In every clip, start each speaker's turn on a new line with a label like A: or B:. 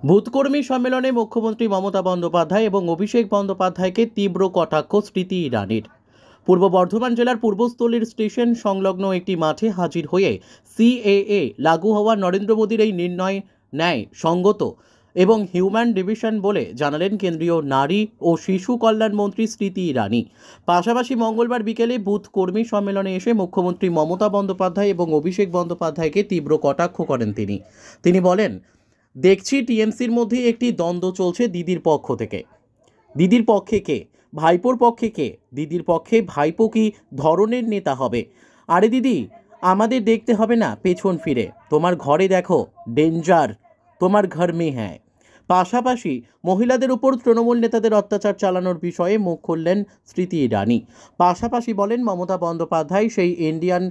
A: ভূতকর্মী সম্মেলনে মুখ্যমন্ত্রী মমতা বন্দ্যোপাধ্যায় এবং অভিষেক বন্দ্যোপাধ্যায়কে তীব্র কটাক্ষ স্মৃতি ইরানির। পূর্ব বর্ধমান জেলার পূর্বস্থলীর স্টেশন সংলগ্ন একটি মাঠে হাজির হয়ে সিএএ লাগু হওয়া নরেন্দ্র মোদীর এই নির্ণয় ন্যায় সঙ্গত এবং হিউম্যান ডিভিশন বলে জানালেন কেন্দ্রীয় নারী ও শিশু কল্যাণ মন্ত্রী স্মৃতি ইরানি। পাশাপাশি মঙ্গলবার বিকেলে বুথ কর্মী সম্মেলনে এসে মুখ্যমন্ত্রী মমতা বন্দ্যোপাধ্যায় এবং অভিষেক বন্দ্যোপাধ্যায়কে তীব্র কটাক্ষ করেন তিনি বলেন, দেখছি টিএমসির মধ্যে একটি দ্বন্দ্ব চলছে দিদির পক্ষ থেকে। দিদির পক্ষে কে? ভাইপোর পক্ষে কে? দিদির পক্ষে ভাইপো কি ধরনের নেতা হবে? আরে দিদি, আমাদের দেখতে হবে না পেছন ফিরে, তোমার ঘরে দেখো, ডেঞ্জার তোমার ঘর মে হ্যায়। পাশাপাশি মহিলাদের উপর তৃণমূল নেতাদের অত্যাচার চালানোর বিষয়ে মুখ খুললেন স্মৃতি ইরানি। পাশাপাশি বলেন, মমতা বন্দ্যোপাধ্যায় সেই ইন্ডিয়ান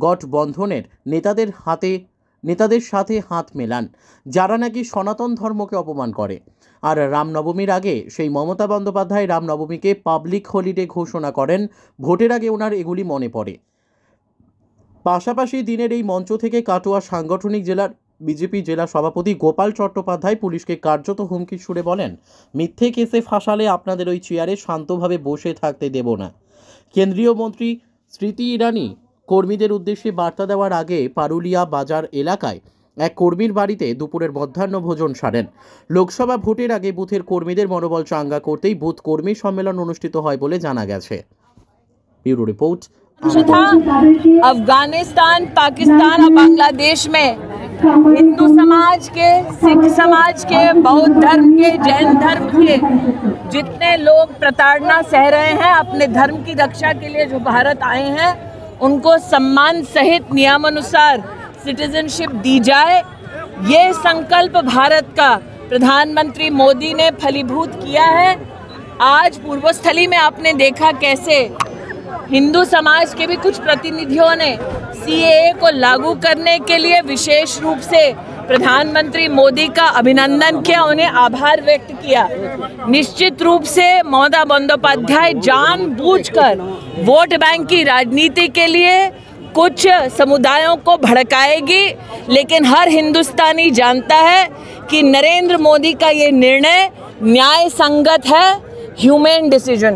A: গঠবন্ধনের নেতাদের সাথে হাত মেলান যারা নাকি সনাতন ধর্মকে অপমান করে। আর রামনবমীর আগে সেই মমতা বন্দ্যোপাধ্যায় রামনবমীকে পাবলিক হলিডে ঘোষণা করেন। ভোটের আগে ওনার এগুলি মনে পড়ে। পাশাপাশি দিনের এই মঞ্চ থেকে কাটোয়া সাংগঠনিক জেলার বিজেপি জেলা সভাপতি গোপাল চট্টোপাধ্যায় পুলিশকে কার্যত হুমকি সুরে বলেন, মিথ্যে কেসে ফাঁসালে আপনাদের ওই চেয়ারে শান্তভাবে বসে থাকতে দেব না। কেন্দ্রীয় মন্ত্রী স্মৃতি ইরানি কর্মীদের উদ্দেশ্যে বার্তা দেওয়ার আগে পারুলিয়া বাজার এলাকায় এক কর্মীর বাড়িতে দুপুরের মধ্যাহ্ন ভোজন সারেন। লোকসভা ভোটের আগে বুথের কর্মীদের মনোবল চাঙ্গা করতেই বুথ কর্মী সম্মেলন অনুষ্ঠিত হয় বলে জানা গেছে। Bureau report.
B: अफगानिस्तान, पाकिस्तान और बांग्लादेश में हिंदू समाज के, सिख समाज के, बौद्ध धर्म के, जैन धर्म के जितने लोग प्रताड़ना सह रहे हैं, अपने धर्म की रक्षा के लिए जो भारत आए हैं, उनको सम्मान सहित नियमानुसार सिटीजनशिप दी जाए। ये संकल्प भारत का प्रधानमंत्री मोदी ने फलीभूत किया है। आज पूर्वस्थली में आपने देखा कैसे हिंदू समाज के भी कुछ प्रतिनिधियों ने सीएए को लागू करने के लिए विशेष रूप से प्रधानमंत्री मोदी का अभिनंदन किया, उन्हें आभार व्यक्त किया। निश्चित रूप से ममता बंदोपाध्याय जानबूझकर वोट बैंक की राजनीति के लिए कुछ समुदायों को भड़काएगी, लेकिन हर हिंदुस्तानी जानता है कि नरेंद्र मोदी का ये निर्णय न्याय संगत है, ह्यूमन डिसीजन।